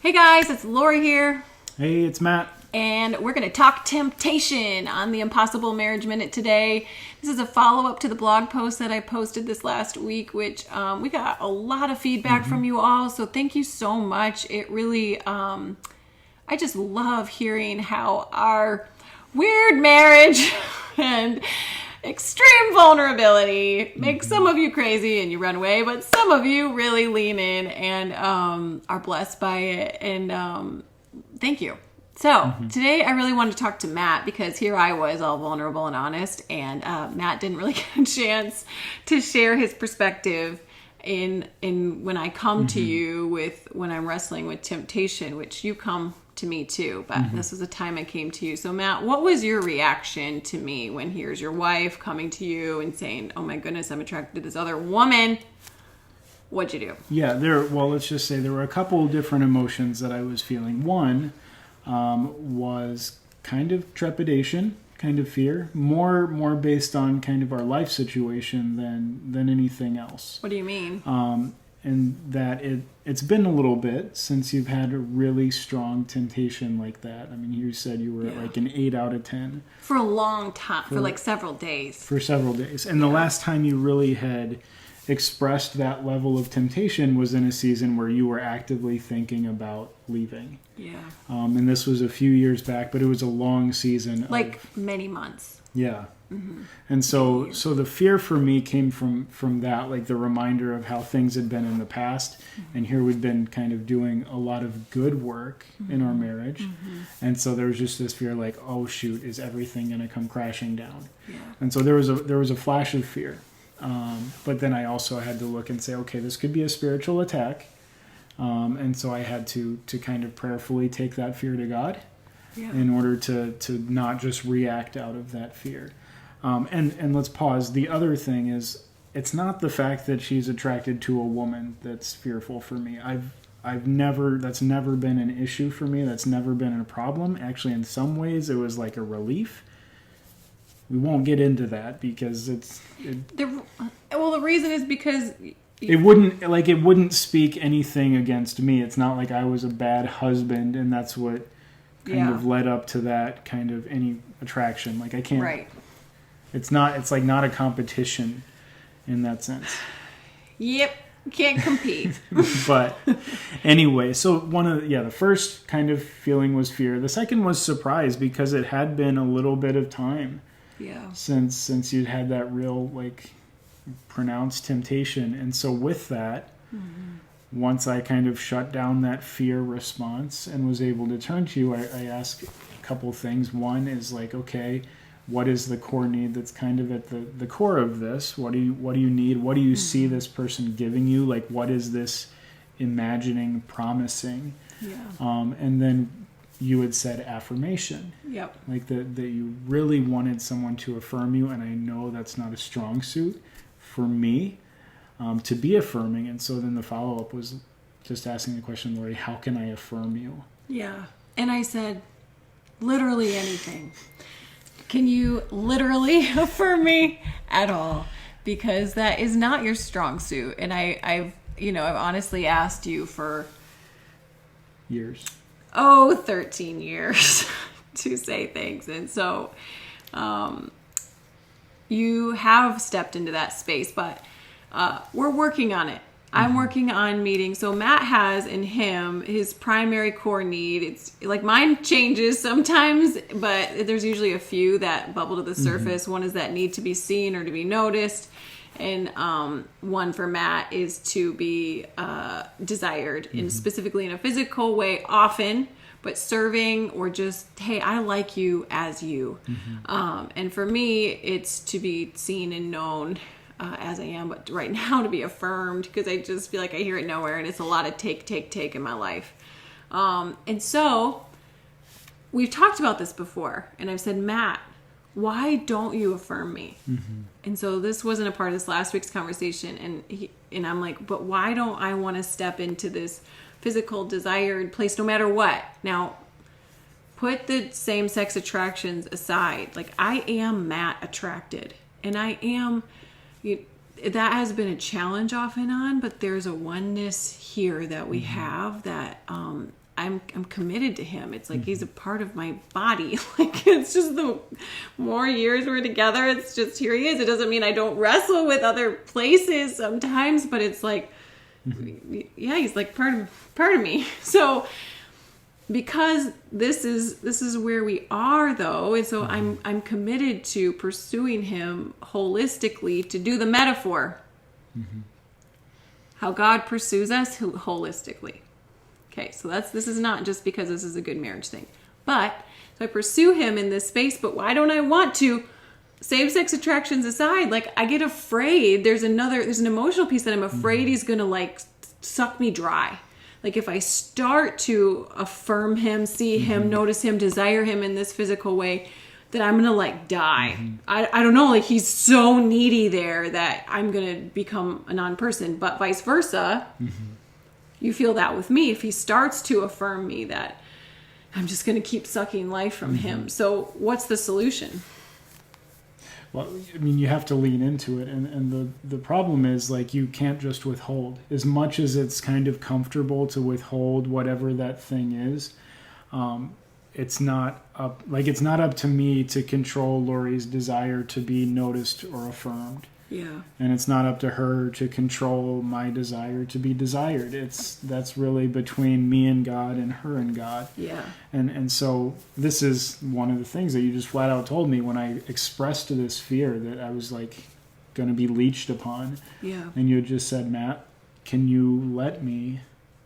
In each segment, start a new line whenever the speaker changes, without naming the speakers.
Hey guys, it's Lori here,
Hey, it's Matt.
and we're going to talk temptation on the Impossible Marriage Minute today. This is a follow-up to the blog post that I posted this last week, which we got a lot of feedback from you all, so thank you so much. It really, I just love hearing how our weird marriage and extreme vulnerability makes some of you crazy and you run away, but some of you really lean in and are blessed by it. And thank you. So today I really wanted to talk to Matt because here I was all vulnerable and honest, and Matt didn't really get a chance to share his perspective in when I come to you with when I'm wrestling with temptation, which you come to me too, but this was the time I came to you. So Matt, what was your reaction to me when here's your wife coming to you and saying, oh my goodness, I'm attracted to this other woman? What'd you do?
Yeah, let's just say there were a couple of different emotions that I was feeling. One was kind of trepidation, kind of fear, more based on kind of our life situation than anything else.
What do you mean?
And that it's been a little bit since you've had a really strong temptation like that. I mean, you said you were at like an 8 out of 10.
For a long time, for like several days.
For several days. And the last time you really had expressed that level of temptation was in a season where you were actively thinking about leaving.
Yeah.
And this was a few years back, but it was a long season.
Like many months.
Yeah. And so the fear for me came from that, like the reminder of how things had been in the past. And here we'd been kind of doing a lot of good work in our marriage. And so there was just this fear like, oh shoot, is everything going to come crashing down?
Yeah.
And so there was a flash of fear. But then I also had to look and say, okay, this could be a spiritual attack. And so I had to kind of prayerfully take that fear to God in order to not just react out of that fear. And let's pause. The other thing is, it's not the fact that she's attracted to a woman that's fearful for me. That's never been an issue for me. That's never been a problem. Actually, in some ways, it was like a relief. We won't get into that because
The reason is because
it wouldn't speak anything against me. It's not like I was a bad husband, and that's what kind of led up to that kind of any attraction. Like I can't.
Right.
It's like not a competition in that sense.
Yep. Can't compete.
But anyway, so the first kind of feeling was fear. The second was surprise because it had been a little bit of time since you'd had that real like pronounced temptation. And so with that, once I kind of shut down that fear response and was able to turn to you, I asked a couple things. One is like, okay, what is the core need that's kind of at the core of this? What do you need? What do you see this person giving you? Like, what is this imagining, promising?
Yeah.
And then you had said affirmation.
Yep.
Like that you really wanted someone to affirm you, and I know that's not a strong suit for me to be affirming. And so then the follow-up was just asking the question, Lori, how can I affirm you?
Yeah. And I said, literally anything. Can you literally affirm me at all? Because that is not your strong suit. And I've honestly asked you for
Years.
13 years to say things. And so you have stepped into that space, but we're working on it. I'm working on meeting. So Matt has in him his primary core need. It's like mine changes sometimes, but there's usually a few that bubble to the surface. One is that need to be seen or to be noticed. And one for Matt is to be desired, specifically in a physical way often, but serving or just, hey, I like you as you. And for me, it's to be seen and known as I am, but right now to be affirmed, because I just feel like I hear it nowhere, and it's a lot of take in my life. And so we've talked about this before, and I've said, Matt, why don't you affirm me? And so this wasn't a part of this last week's conversation, and I'm like, but why don't I want to step into this physical desired place no matter what? Now, put the same-sex attractions aside. Like, I am Matt attracted, and I am... that has been a challenge off and on, but there's a oneness here that we have that I'm committed to him. It's like he's a part of my body. Like, it's just the more years we're together, it's just, here he is. It doesn't mean I don't wrestle with other places sometimes, but it's like, yeah, he's like part of me. So because this is where we are, though, and so I'm committed to pursuing him holistically, to do the metaphor. How God pursues us holistically. Okay, so this is not just because this is a good marriage thing. But, so I pursue him in this space, but why don't I want to? Same-sex attractions aside, like, I get afraid. There's an emotional piece that I'm afraid he's going to, like, suck me dry. Like, if I start to affirm him, see him, notice him, desire him in this physical way, that I'm going to, like, die. I don't know, like, he's so needy there that I'm going to become a non-person. But vice versa, you feel that with me. If he starts to affirm me, that I'm just going to keep sucking life from him. So what's the solution?
Well, I mean, you have to lean into it. And the problem is, like, you can't just withhold. As much as it's kind of comfortable to withhold whatever that thing is, it's not up to me to control Lori's desire to be noticed or affirmed.
Yeah.
And it's not up to her to control my desire to be desired. That's really between me and God and her and God.
Yeah.
And so this is one of the things that you just flat out told me when I expressed this fear that I was like going to be leached upon.
Yeah.
And you had just said, Matt, can you let me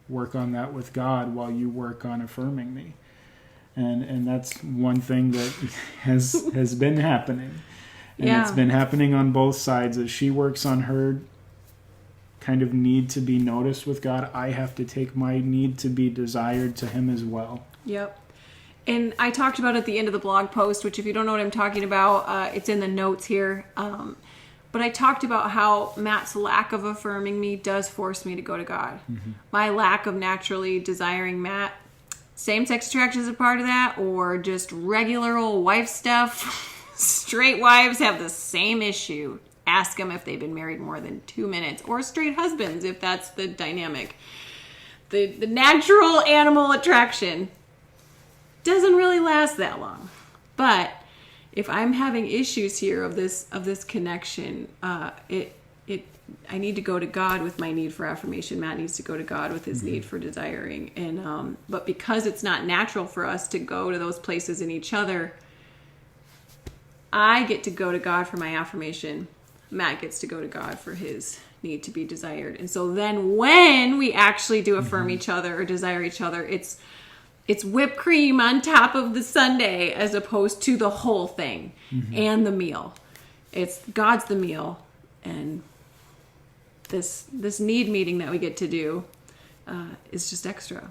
work on that with God while you work on affirming me? And that's one thing that has been happening. And it's been happening on both sides. As she works on her kind of need to be noticed with God, I have to take my need to be desired to him as well.
Yep. And I talked about at the end of the blog post, which if you don't know what I'm talking about, it's in the notes here. But I talked about how Matt's lack of affirming me does force me to go to God. My lack of naturally desiring Matt, same-sex attraction is a part of that, or just regular old wife stuff. Straight wives have the same issue. Ask them if they've been married more than 2 minutes. Or straight husbands, if that's the dynamic. The natural animal attraction doesn't really last that long. But if I'm having issues here of this connection, I need to go to God with my need for affirmation. Matt needs to go to God with his need for desiring. And but because it's not natural for us to go to those places in each other, I get to go to God for my affirmation. Matt gets to go to God for his need to be desired. And so then when we actually do affirm each other or desire each other, it's whipped cream on top of the sundae as opposed to the whole thing and the meal. It's God's the meal, and this need meeting that we get to do is just extra.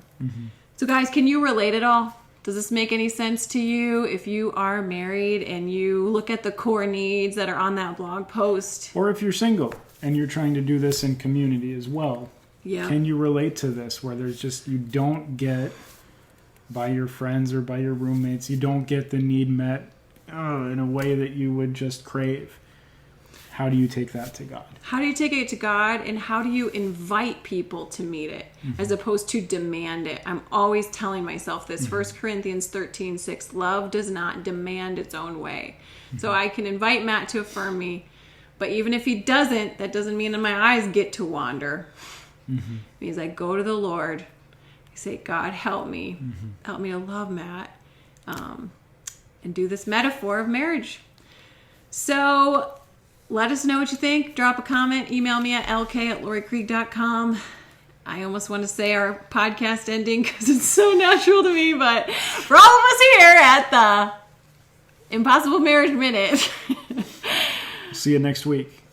So guys, can you relate at all? Does this make any sense to you if you are married and you look at the core needs that are on that blog post?
Or if you're single and you're trying to do this in community as well.
Yeah.
Can you relate to this where there's just, you don't get by your friends or by your roommates, you don't get the need met in a way that you would just crave? How do you take that to God? How
do you take it to God, and how do you invite people to meet it as opposed to demand it? I'm always telling myself this. 1 Corinthians 13:6, love does not demand its own way. So I can invite Matt to affirm me, but even if he doesn't, that doesn't mean that my eyes get to wander. It means I go to the Lord. I say, God, help me. Help me to love Matt and do this metaphor of marriage. So let us know what you think. Drop a comment. Email me at lk@lorikrieg.com. I almost want to say our podcast ending because it's so natural to me, but for all of us here at the Impossible Marriage Minute.
See you next week.